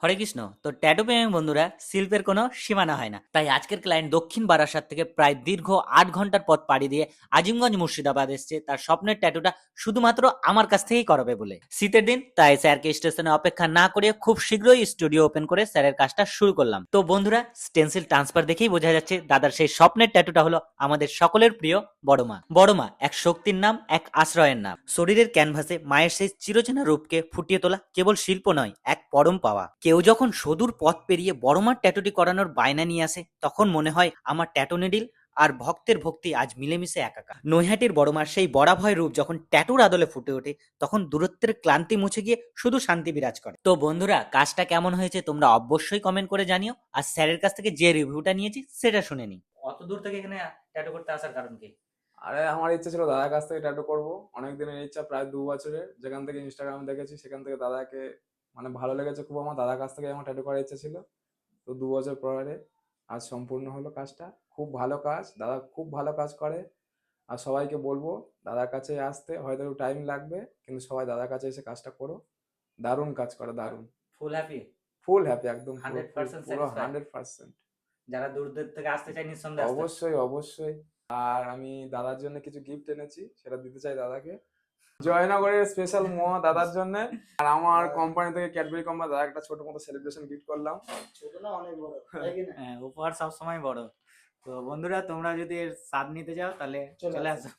হরে কৃষ্ণ। তো ট্যাটু প্রেমী বন্ধুরা, শিল্পের কোনো সীমানা হয় না। তাই আজকের ক্লায়েন্ট দক্ষিণ বারাসাত থেকে প্রায় দীর্ঘ 8 ঘন্টার পথ পাড়ি দিয়ে আজিমগঞ্জ মুর্শিদাবাদ এসছে তার স্বপ্নের ট্যাটুটা শুধুমাত্র আমার কাছ থেকেই করাবে বলে। শীতের দিন, তাই স্যারকে স্টেশনে অপেক্ষা না করে খুব শীঘ্রই স্টুডিও ওপেন করে স্যারের কাজটা শুরু করলাম। তো বন্ধুরা, স্টেন্সিল ট্রান্সফার দেখেই বোঝা যাচ্ছে দাদার সেই স্বপ্নের ট্যাটুটা হলো আমাদের সকলের প্রিয় বড় মা। বড় মা এক শক্তির নাম, এক আশ্রয়ের নাম। শরীরের ক্যানভাসে মায়ের সেই চিরচেনা রূপকে ফুটিয়ে তোলা কেবল শিল্প নয়, এক পরম পাওয়া। কেউ যখন সুদূর পথ পেরিয়ে বড়মার ট্যাটুটি করানোর বায়না নিয়ে আসে, তখন মনে হয় আমার ট্যাটু নিডিল আর ভক্তের ভক্তি আজ মিলেমিশে একাকার। নৈহাটির বড়মার সেই বরাভয় রূপ যখন ট্যাটুর আদলে ফুটে ওঠে, তখন দূরত্বের ক্লান্তি মুছে গিয়ে শুধু শান্তি বিরাজ করে। তো বন্ধুরা, কাজটা কেমন হয়েছে তোমরা অবশ্যই কমেন্ট করে জানিও। আর স্যারের কাছ থেকে যে রিভিউটা নিয়েছি সেটা শুনে নি। অত দূর থেকে এখানে ট্যাটু করতে আসার কারণ কি? আরে আমার ইচ্ছা ছিল দাদার কাছ থেকে ট্যাটু করবো, অনেক দিনের ইচ্ছা, প্রায় 2 বছরের। যেখান থেকে ইনস্টাগ্রামে দেখেছি সেখান থেকে দাদাকে মানে ভালো লেগেছে খুব। আমার দাদার কাছ থেকে আমার ট্যাটু করার ইচ্ছা ছিল। তো 2 বছর পরে আজ সম্পূর্ণ হলো কাজটা। খুব ভালো কাজ, দাদা খুব ভালো কাজ করে। আর সবাইকে বলবো দাদার কাছে আসতে, হয়তো একটু টাইম লাগবে, কিন্তু সবাই দাদার কাছে এসে কাজটা করো। দারুণ কাজ করে, দারুণ। ফুল হ্যাপি? ফুল হ্যাপি, একদম পুরো হান্ড্রেড ফুল, পার্সেন্ট পুরো স্যাটিসফাই? 100%। যারা দূর দূর থেকে আসতে চায় নিঃসন্দেহে আসতে পারে। অবশ্যই অবশ্যই। আর আমি দাদার জন্য কিছু গিফট এনেছি, সেটা দিতে চাই দাদাকে। জয়নগরের স্পেশাল মোয়া দাদার জন্য। আর আমার কোম্পানি থেকে, ক্যাডবেরি কোম্পানি, দাদা একটা ছোট মতো সেলিব্রেশন গিফট করলাম। ছোট না, অনেক বড়, তাই কি না? হ্যাঁ, উপহার সবসময় বড়। তো বন্ধুরা, তোমরা যদি এর স্বাদ নিতে চাও তাহলে চলে আসো।